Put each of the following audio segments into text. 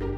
Hello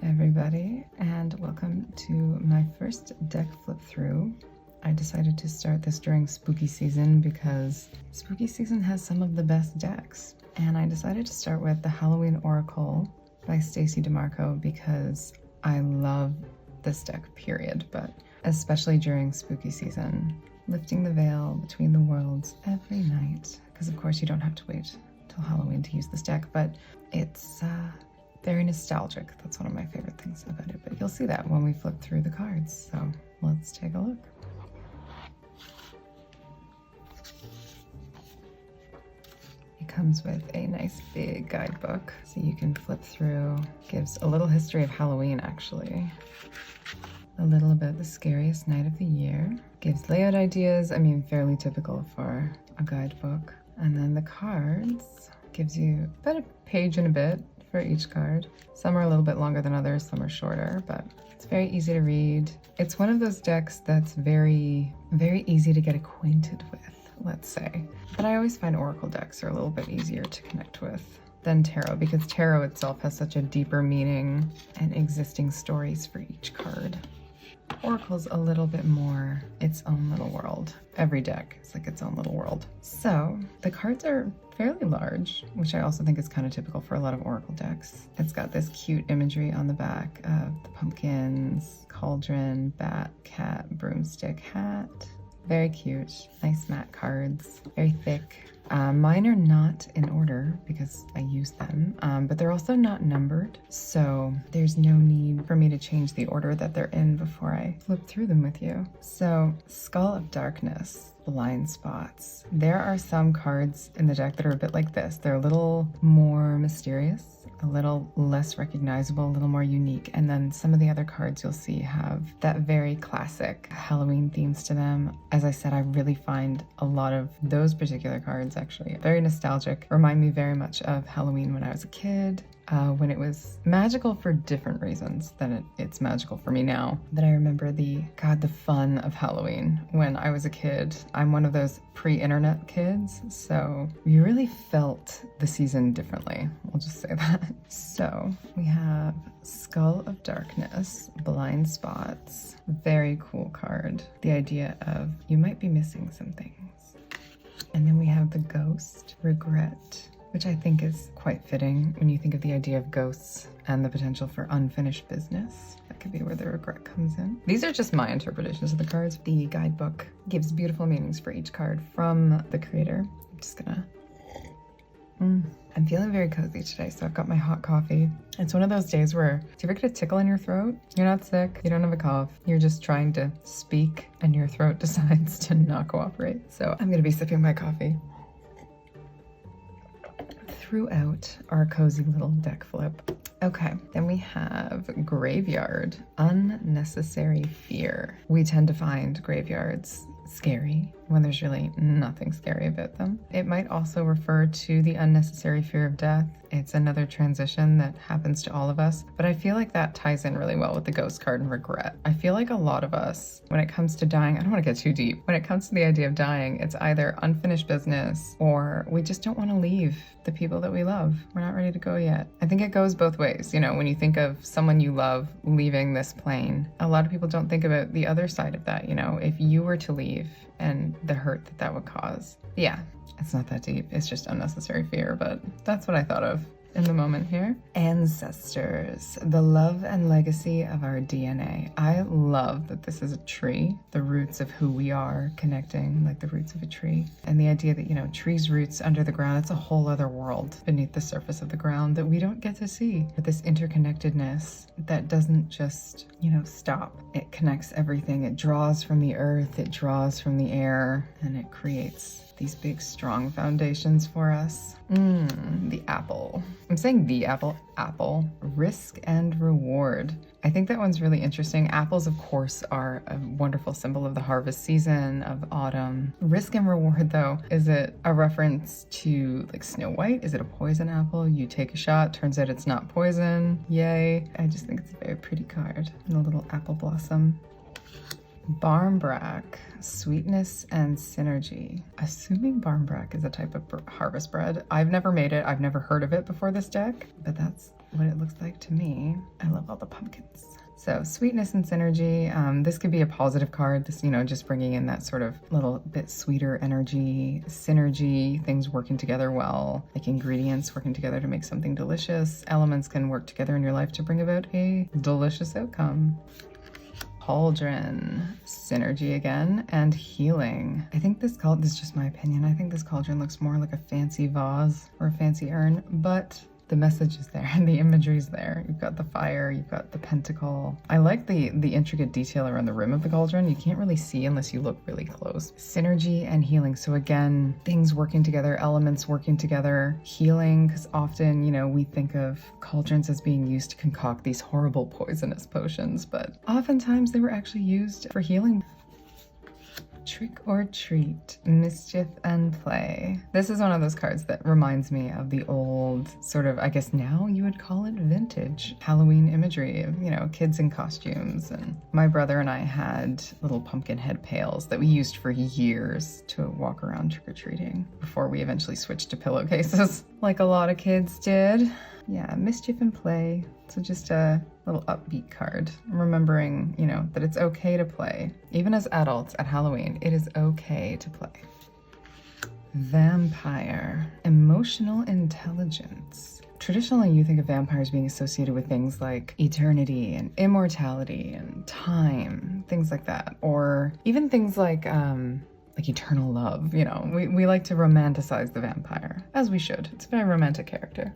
everybody, and welcome to my first deck flip through. I decided to start this during spooky season because spooky season has some of the best decks. And I decided to start with the Halloween Oracle by Stacey Demarco because I love this deck, period, but especially during spooky season. Lifting the veil between the worlds every night, because of course you don't have to wait till Halloween to use this deck, but it's very nostalgic. That's one of my favorite things about it, but you'll see that when we flip through the cards. So let's take a look. It comes with a nice big guidebook, so you can flip through. Gives a little history of Halloween, actually. A little about the scariest night of the year. Gives layout ideas, I mean, fairly typical for a guidebook. And then the cards gives you about a page and a bit for each card. Some are a little bit longer than others, some are shorter, but it's very easy to read. It's one of those decks that's very, very easy to get acquainted with, let's say. But I always find Oracle decks are a little bit easier to connect with than Tarot, because Tarot itself has such a deeper meaning and existing stories for each card. Oracle's a little bit more its own little world. Every deck is like its own little world. So the cards are fairly large, which I also think is kind of typical for a lot of Oracle decks. It's got this cute imagery on the back of the pumpkins, cauldron, bat, cat, broomstick, hat. Very cute. Nice matte cards. Very thick. Mine are not in order because I use them, but they're also not numbered, so there's no need for me to change the order that they're in before I flip through them with you. So, Skull of Darkness, Blind Spots. There are some cards in the deck that are a bit like this. They're a little more mysterious, a little less recognizable, a little more unique. And then some of the other cards you'll see have that very classic Halloween themes to them. As I said, I really find a lot of those particular cards actually very nostalgic, remind me very much of Halloween when I was a kid. When it was magical for different reasons than it's magical for me now. But I remember the fun of Halloween when I was a kid. I'm one of those pre-internet kids, so we really felt the season differently. We'll just say that. So we have Skull of Darkness, Blind Spots. Very cool card. The idea of you might be missing some things. And then we have the Ghost, Regret, which I think is quite fitting when you think of the idea of ghosts and the potential for unfinished business. That could be where the regret comes in. These are just my interpretations of the cards. The guidebook gives beautiful meanings for each card from the creator. I'm just gonna... I'm feeling very cozy today, so I've got my hot coffee. It's one of those days where, do you ever get a tickle in your throat? You're not sick, you don't have a cough, you're just trying to speak and your throat decides to not cooperate. So I'm gonna be sipping my coffee throughout our cozy little deck flip. Okay, then we have Graveyard, Unnecessary Fear. We tend to find graveyards scary when there's really nothing scary about them. It might also refer to the unnecessary fear of death. It's another transition that happens to all of us, but I feel like that ties in really well with the Ghost card and regret. I feel like a lot of us, when it comes to dying, I don't want to get too deep. When it comes to the idea of dying, it's either unfinished business or we just don't want to leave the people that we love. We're not ready to go yet. I think it goes both ways. You know, when you think of someone you love leaving this plane, a lot of people don't think about the other side of that. You know, if you were to leave and the hurt that that would cause. Yeah, it's not that deep. It's just unnecessary fear, but that's what I thought of in the moment here. Ancestors, the love and legacy of our DNA. I love that this is a tree, the roots of who we are connecting, like the roots of a tree. And the idea that, you know, trees' roots under the ground, it's a whole other world beneath the surface of the ground that we don't get to see. But this interconnectedness that doesn't just, you know, stop. It connects everything. It draws from the earth, it draws from the air, and it creates these big strong foundations for us. The apple. I'm saying the apple. Risk and reward. I think that one's really interesting. Apples, of course, are a wonderful symbol of the harvest season, of autumn. Risk and reward, though, is it a reference to like Snow White? Is it a poison apple? You take a shot, turns out it's not poison. Yay. I just think it's a very pretty card. And a little apple blossom. Barmbrack, sweetness and synergy. Assuming barmbrack is a type of harvest bread. I've never made it. I've never heard of it before this deck, but that's what it looks like to me. I love all the pumpkins. So sweetness and synergy. This could be a positive card. This, just bringing in that sort of little bit sweeter energy, synergy, things working together well, like ingredients working together to make something delicious. Elements can work together in your life to bring about a delicious outcome. Cauldron, synergy again, and healing. I think this is just my opinion. I think this cauldron looks more like a fancy vase or a fancy urn, but the message is there and the imagery is there. You've got the fire, you've got the pentacle. I like the intricate detail around the rim of the cauldron. You can't really see unless you look really close. Synergy and healing. So again, things working together, elements working together, healing, because often, we think of cauldrons as being used to concoct these horrible poisonous potions, but oftentimes they were actually used for healing. Trick or treat, mischief and play. This is one of those cards that reminds me of the old sort of, I guess now you would call it vintage Halloween imagery of, kids in costumes. And my brother and I had little pumpkin head pails that we used for years to walk around trick-or-treating before we eventually switched to pillowcases, like a lot of kids did. Yeah, mischief and play. So just a little upbeat card, remembering, that it's okay to play. Even as adults at Halloween, it is okay to play. Vampire, emotional intelligence. Traditionally, you think of vampires being associated with things like eternity and immortality and time, things like that. Or even things like eternal love, We like to romanticize the vampire, as we should. It's a very romantic character.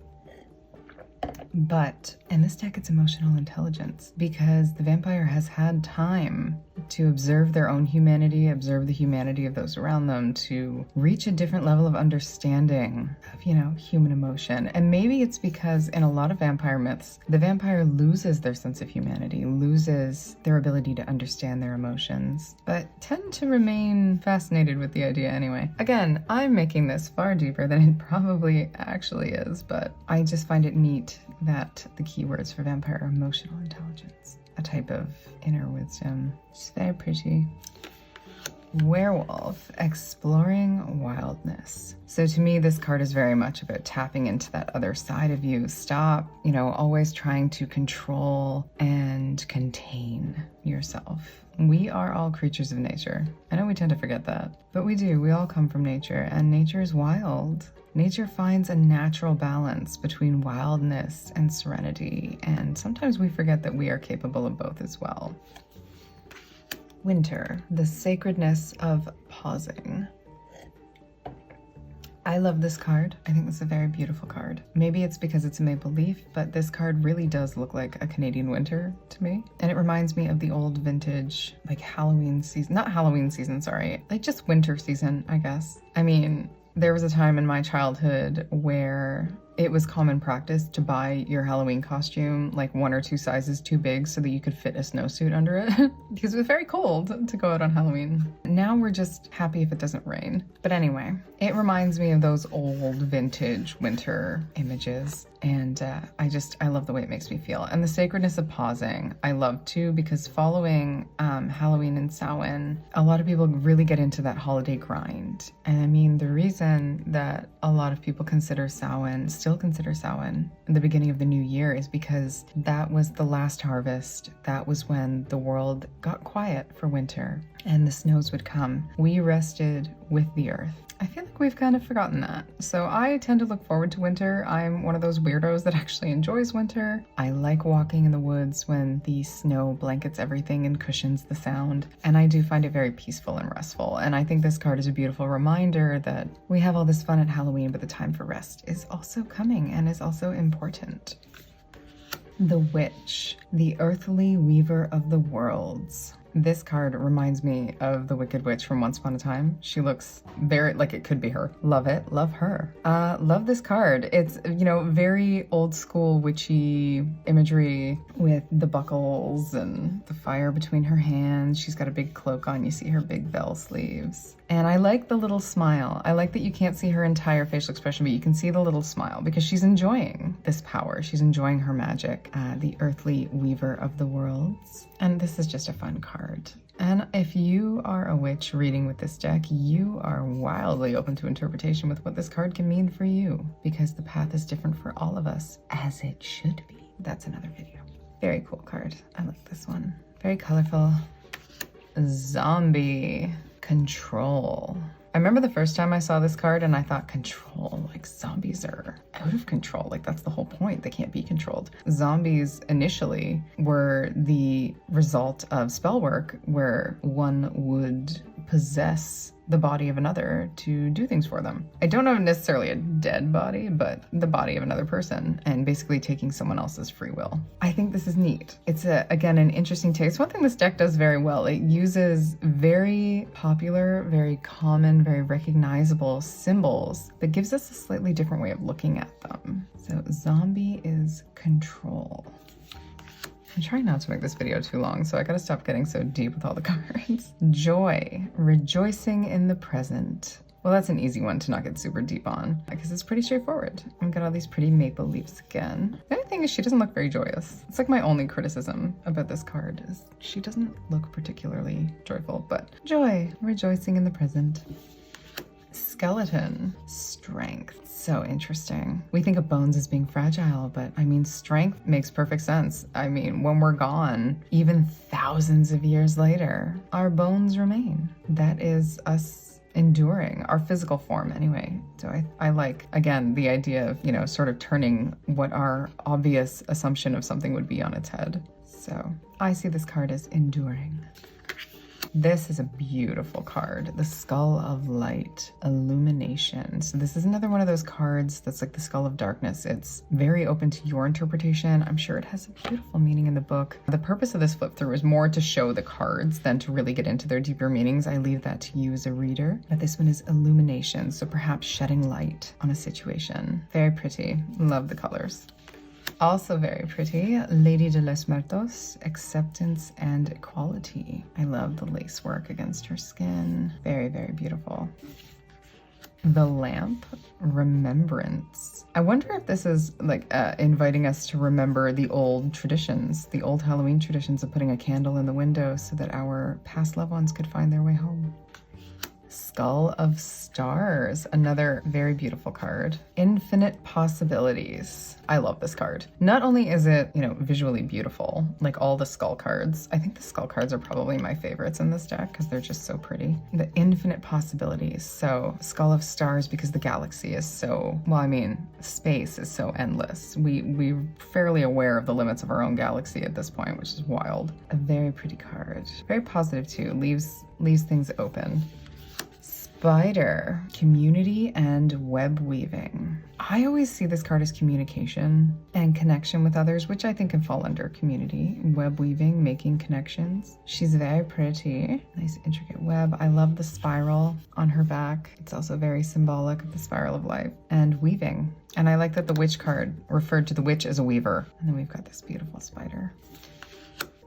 But in this deck, it's emotional intelligence, because the vampire has had time to observe their own humanity, observe the humanity of those around them, to reach a different level of understanding of, human emotion. And maybe it's because in a lot of vampire myths, the vampire loses their sense of humanity, loses their ability to understand their emotions, but tend to remain fascinated with the idea anyway. Again, I'm making this far deeper than it probably actually is, but I just find it neat that the keywords for vampire are emotional intelligence, a type of inner wisdom. It's very pretty. Werewolf, exploring wildness. So to me, this card is very much about tapping into that other side of you. Stop, always trying to control and contain yourself. We are all creatures of nature. I know we tend to forget that, but we do. We all come from nature, and nature is wild. Nature finds a natural balance between wildness and serenity, and sometimes we forget that we are capable of both as well. Winter, the sacredness of pausing. I love this card. I think this is a very beautiful card. Maybe it's because it's a maple leaf, but this card really does look like a Canadian winter to me. And it reminds me of the old vintage, like Halloween season, not Halloween season, sorry, like just winter season, I guess. I mean, there was a time in my childhood where it was common practice to buy your Halloween costume like 1 or 2 sizes too big so that you could fit a snowsuit under it because it was very cold to go out on Halloween. Now we're just happy if it doesn't rain. But anyway, it reminds me of those old vintage winter images, and I love the way it makes me feel. And the sacredness of pausing, I love too, because following Halloween and Samhain, a lot of people really get into that holiday grind. And I mean, the reason that a lot of people still consider Samhain the beginning of the new year is because that was the last harvest. That was when the world got quiet for winter and the snows would come. We rested with the earth. I feel like we've kind of forgotten that. So I tend to look forward to winter. I'm one of those weirdos that actually enjoys winter. I like walking in the woods when the snow blankets everything and cushions the sound. And I do find it very peaceful and restful. And I think this card is a beautiful reminder that we have all this fun at Halloween, but the time for rest is also coming and is also important. The Witch, the earthly weaver of the worlds. This card reminds me of the Wicked Witch from Once Upon a Time. She looks very like it could be her. Love it. Love her. Love this card. It's, very old school witchy imagery with the buckles and the fire between her hands. She's got a big cloak on. You see her big bell sleeves. And I like the little smile. I like that you can't see her entire facial expression, but you can see the little smile because she's enjoying this power. She's enjoying her magic, the earthly weaver of the worlds. And this is just a fun card. And if you are a witch reading with this deck, you are wildly open to interpretation with what this card can mean for you, because the path is different for all of us, as it should be. That's another video. Very cool card. I like this one. Very colorful. Zombie. Control. I remember the first time I saw this card and I thought, control, like zombies are out of control. Like that's the whole point. They can't be controlled. Zombies initially were the result of spell work where one would possess the body of another to do things for them. I don't know necessarily a dead body, but the body of another person, and basically taking someone else's free will. I think this is neat. It's again, an interesting take. One thing this deck does very well, it uses very popular, very common, very recognizable symbols that gives us a slightly different way of looking at them. So zombie is control. I'm trying not to make this video too long, so I gotta stop getting so deep with all the cards. Joy, rejoicing in the present. Well, that's an easy one to not get super deep on because it's pretty straightforward. I've got all these pretty maple leaves again. The only thing is she doesn't look very joyous. It's like my only criticism about this card is she doesn't look particularly joyful, but joy, rejoicing in the present. Skeleton, strength. So interesting. We think of bones as being fragile, but I mean, strength makes perfect sense. I mean, when we're gone, even thousands of years later, our bones remain. That is us enduring, our physical form anyway. So I like, again, the idea of, you know, sort of turning what our obvious assumption of something would be on its head. So I see this card as enduring. This is a beautiful card, the Skull of Light, Illumination. So this is another one of those cards that's like the Skull of Darkness. It's very open to your interpretation. I'm sure it has a beautiful meaning in the book. The purpose of this flip through is more to show the cards than to really get into their deeper meanings. I leave that to you as a reader. But this one is Illumination, so perhaps shedding light on a situation. Very pretty. Love the colors. Also very pretty, Lady de los Muertos, Acceptance and Equality. I love the lace work against her skin. Very, very beautiful. The Lamp, Remembrance. I wonder if this is like inviting us to remember the old traditions, the old Halloween traditions of putting a candle in the window so that our past loved ones could find their way home. Skull of Stars, another very beautiful card. Infinite Possibilities. I love this card. Not only is it, you know, visually beautiful, like all the skull cards. I think the skull cards are probably my favorites in this deck because they're just so pretty. The infinite possibilities. So Skull of Stars because the galaxy is so, well, I mean, space is so endless. We're fairly aware of the limits of our own galaxy at this point, which is wild. A very pretty card. Very positive too, leaves things open. Spider, community and web weaving. I always see this card as communication and connection with others, which I think can fall under community. Web weaving, making connections. She's very pretty. Nice intricate web. I love the spiral on her back. It's also very symbolic of the spiral of life. And weaving. And I like that the witch card referred to the witch as a weaver. And then we've got this beautiful spider.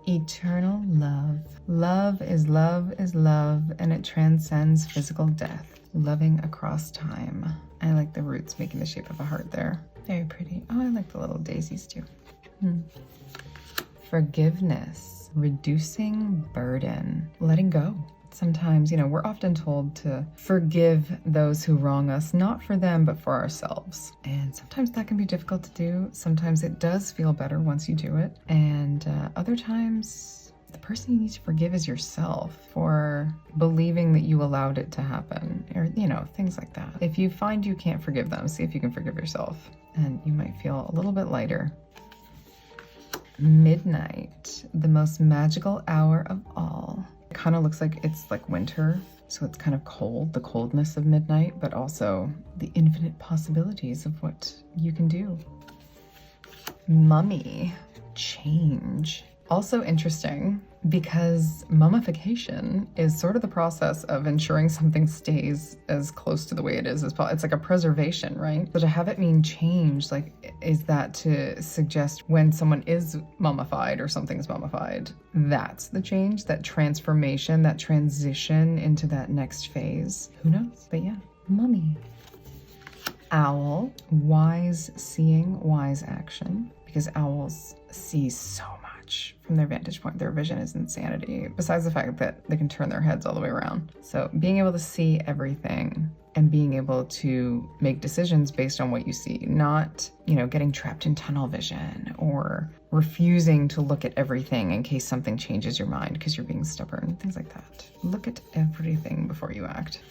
Eternal love. Love is love is love, and it transcends physical death. Loving across time. I like the roots making the shape of a heart there. Very pretty. Oh, I like the little daisies too. Forgiveness. Reducing burden. Letting go. Sometimes, you know, we're often told to forgive those who wrong us, not for them, but for ourselves. And sometimes that can be difficult to do. Sometimes it does feel better once you do it. And other times, the person you need to forgive is yourself for believing that you allowed it to happen, or, you know, things like that. If you find you can't forgive them, see if you can forgive yourself, and you might feel a little bit lighter. Midnight, the most magical hour of all. It kind of looks like it's like winter, so it's kind of cold, the coldness of midnight, but also the infinite possibilities of what you can do. Mummy, change. Also interesting, because mummification is sort of the process of ensuring something stays as close to the way it is as possible. It's like a preservation, right? So to have it mean change, like, is that to suggest when someone is mummified or something's mummified, that's the change, that transformation, that transition into that next phase? Who knows? But yeah, mummy. Owl, wise seeing, wise action, because owls see so much from their vantage point. Their vision is insanity, besides the fact that they can turn their heads all the way around. So being able to see everything and being able to make decisions based on what you see, not, you know, getting trapped in tunnel vision or refusing to look at everything in case something changes your mind because you're being stubborn, things like that. Look at everything before you act.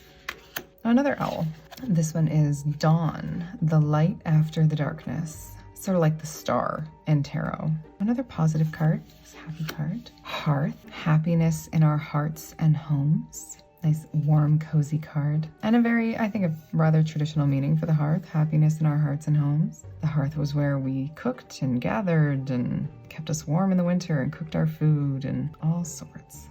Another owl. This one is Dawn, the light after the darkness. Sort of like the star in tarot. Another positive card, this happy card. Hearth, happiness in our hearts and homes. Nice warm, cozy card. And a very, I think, a rather traditional meaning for the hearth, happiness in our hearts and homes. The hearth was where we cooked and gathered and kept us warm in the winter and cooked our food and all sorts.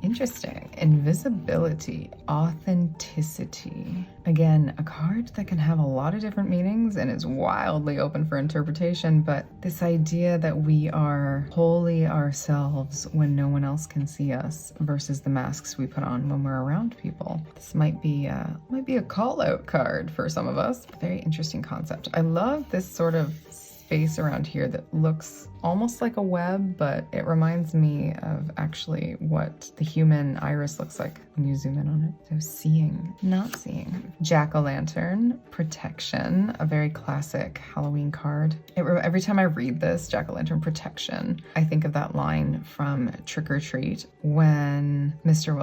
Interesting. Invisibility, authenticity. Again, a card that can have a lot of different meanings and is wildly open for interpretation, but this idea that we are wholly ourselves when no one else can see us versus the masks we put on when we're around people. This might be a call-out card for some of us. Very interesting concept. I love this sort of space around here that looks almost like a web, but it reminds me of actually what the human iris looks like when you zoom in on it. So seeing, not seeing. Jack-o'-lantern, protection, a very classic Halloween card. Every time I read this, jack-o'-lantern protection, I think of that line from Trick or Treat when Mr.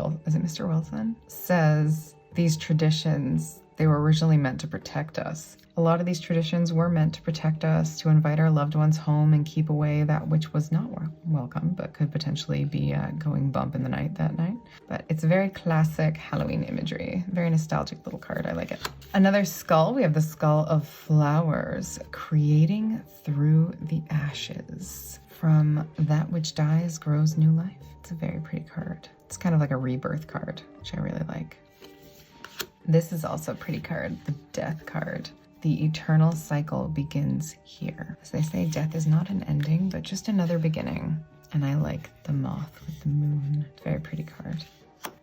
Wilson says these traditions, they were originally meant to protect us. A lot of these traditions were meant to protect us, to invite our loved ones home and keep away that which was not welcome, but could potentially be going bump in the night that night. But it's very classic Halloween imagery. Very nostalgic little card. I like it. Another skull. We have the skull of flowers, creating through the ashes. From that which dies grows new life. It's a very pretty card. It's kind of like a rebirth card, which I really like. This is also a pretty card, the death card. The eternal cycle begins here. As they say, death is not an ending, but just another beginning. And I like the moth with the moon. Very pretty card.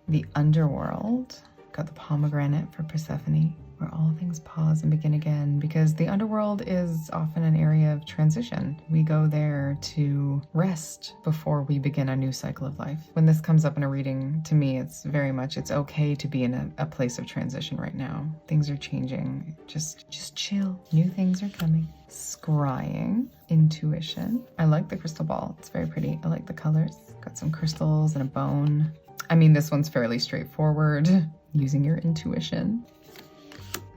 The underworld. Got the pomegranate for Persephone, where all things pause and begin again, because the underworld is often an area of transition. We go there to rest before we begin a new cycle of life. When this comes up in a reading, to me, it's very much, it's okay to be in a place of transition right now. Things are changing. Just chill. New things are coming. Scrying, intuition. I like the crystal ball. It's very pretty. I like the colors. Got some crystals and a bone. I mean, this one's fairly straightforward. Using your intuition.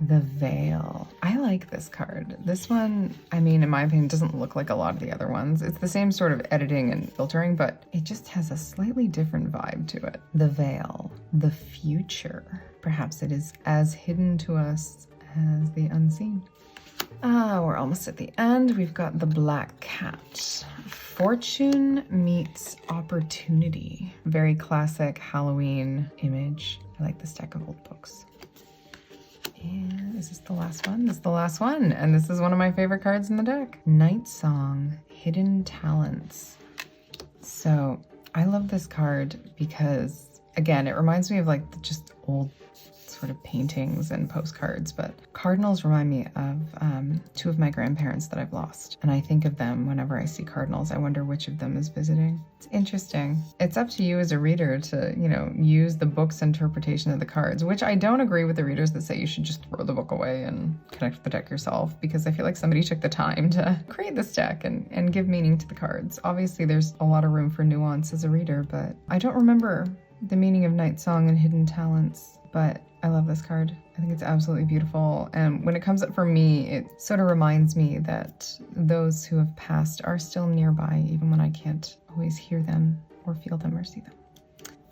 The Veil. I like this card. This one, I mean, in my opinion, doesn't look like a lot of the other ones. It's the same sort of editing and filtering, but it just has a slightly different vibe to it. The Veil. The future. Perhaps it is as hidden to us as the unseen. We're almost at the end. We've got the Black Cat. Fortune meets opportunity. Very classic Halloween image. I like the stack of old books. And is this the last one? This is the last one. And this is one of my favorite cards in the deck. Night Song, Hidden Talents. So I love this card because, again, it reminds me of like just old sort of paintings and postcards, but cardinals remind me of two of my grandparents that I've lost. And I think of them whenever I see cardinals. I wonder which of them is visiting. It's interesting. It's up to you as a reader to, you know, use the book's interpretation of the cards, which I don't agree with the readers that say you should just throw the book away and connect with the deck yourself, because I feel like somebody took the time to create this deck and give meaning to the cards. Obviously, there's a lot of room for nuance as a reader, but I don't remember the meaning of Night Song and Hidden Talents, but I love this card. I think it's absolutely beautiful. And when it comes up for me, it sort of reminds me that those who have passed are still nearby, even when I can't always hear them or feel them or see them.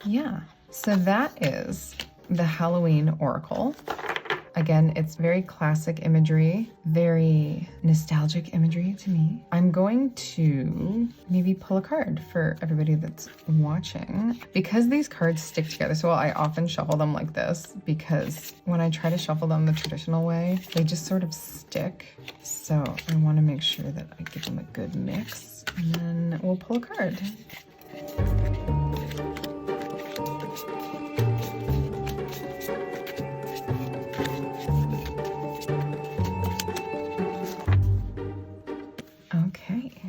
Yeah, so that is the Halloween Oracle. Again, it's very classic imagery, very nostalgic imagery to me. I'm going to maybe pull a card for everybody that's watching. Because these cards stick together, so I often shuffle them like this, because when I try to shuffle them the traditional way, they just sort of stick. So I want to make sure that I give them a good mix, and then we'll pull a card. Okay.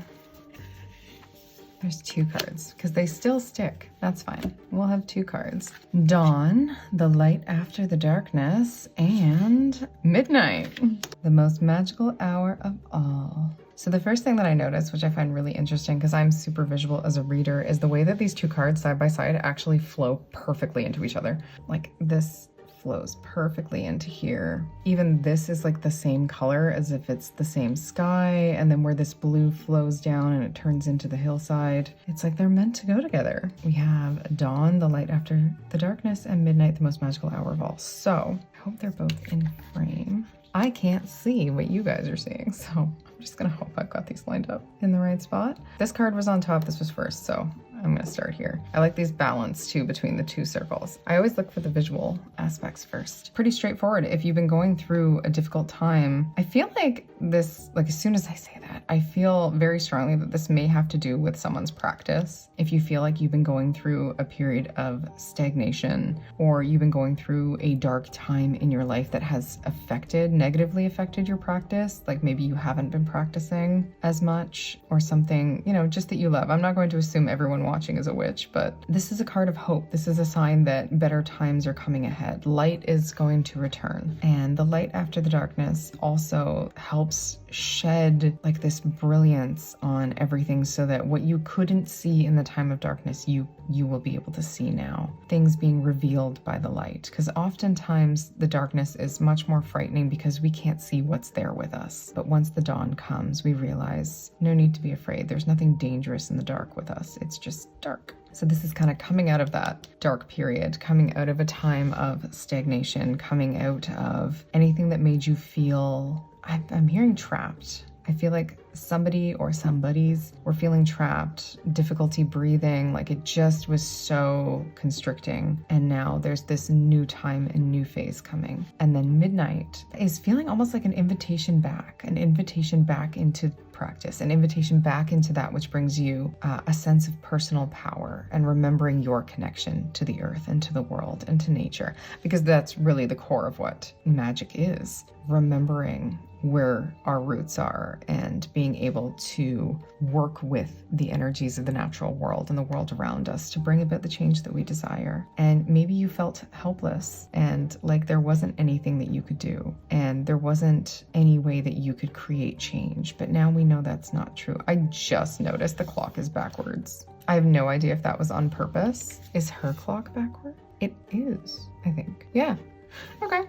There's 2 cards because they still stick. That's fine. We'll have 2 cards. Dawn, the light after the darkness, and midnight, the most magical hour of all. So the first thing that I noticed, which I find really interesting because I'm super visual as a reader, is the way that these 2 cards side by side actually flow perfectly into each other. Like this flows perfectly into here. Even this is like the same color as if it's the same sky, and then where this blue flows down and it turns into the hillside, it's like they're meant to go together. We have dawn, the light after the darkness, and midnight, the most magical hour of all. So I hope they're both in frame. I can't see what you guys are seeing, so I'm just gonna hope I've got these lined up in the right spot. This card was on top, this was first, so I'm gonna start here. I like these balance too between the 2 circles. I always look for the visual aspects first. Pretty straightforward. If you've been going through a difficult time, I feel like this, like as soon as I say that, I feel very strongly that this may have to do with someone's practice. If you feel like you've been going through a period of stagnation, or you've been going through a dark time in your life that has negatively affected your practice, like maybe you haven't been practicing as much or something, you know, just that you love. I'm not going to assume everyone watching is a witch, but this is a card of hope. This is a sign that better times are coming ahead. Light is going to return, and the light after the darkness also helps shed like this brilliance on everything, so that what you couldn't see in the time of darkness, you will be able to see now. Things being revealed by the light, because oftentimes the darkness is much more frightening because we can't see what's there with us. But once the dawn comes, we realize no need to be afraid. There's nothing dangerous in the dark with us. It's just dark. So this is kind of coming out of that dark period, coming out of a time of stagnation, coming out of anything that made you feel, I'm hearing trapped. I feel like somebody or somebodies were feeling trapped, difficulty breathing, like it just was so constricting. And now there's this new time and new phase coming. And then midnight is feeling almost like an invitation back into practice, an invitation back into that which brings you a sense of personal power and remembering your connection to the earth and to the world and to nature, because that's really the core of what magic is. Remembering where our roots are and being able to work with the energies of the natural world and the world around us to bring about the change that we desire. And maybe you felt helpless and like there wasn't anything that you could do and there wasn't any way that you could create change. But now we know that's not true. I just noticed the clock is backwards. I have no idea if that was on purpose. Is her clock backward? It is, I think. Yeah. Okay.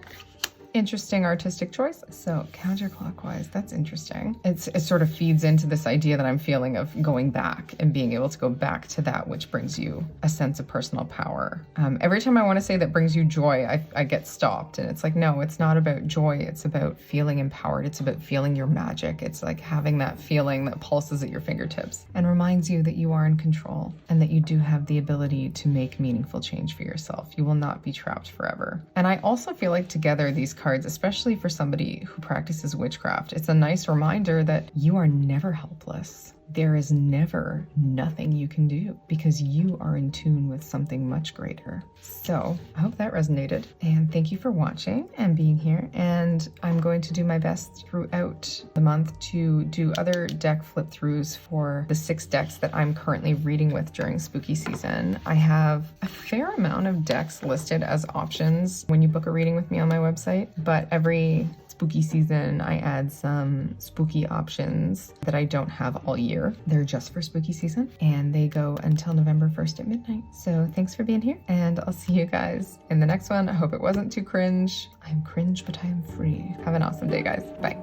Interesting artistic choice. So counterclockwise, that's interesting. It sort of feeds into this idea that I'm feeling of going back and being able to go back to that which brings you a sense of personal power. Every time I want to say that brings you joy, I get stopped, and it's like, no, it's not about joy. It's about feeling empowered. It's about feeling your magic. It's like having that feeling that pulses at your fingertips and reminds you that you are in control and that you do have the ability to make meaningful change for yourself. You will not be trapped forever. And I also feel like together these cards, especially for somebody who practices witchcraft, it's a nice reminder that you are never helpless. There is never nothing you can do because you are in tune with something much greater. So I hope that resonated, and thank you for watching and being here. And I'm going to do my best throughout the month to do other deck flip throughs for the 6 decks that I'm currently reading with during spooky season. I have a fair amount of decks listed as options when you book a reading with me on my website, but every spooky season, I add some spooky options that I don't have all year. They're just for spooky season, and they go until November 1st at midnight. So thanks for being here, and I'll see you guys in the next one. I hope it wasn't too cringe. I'm cringe, but I am free. Have an awesome day, guys. Bye.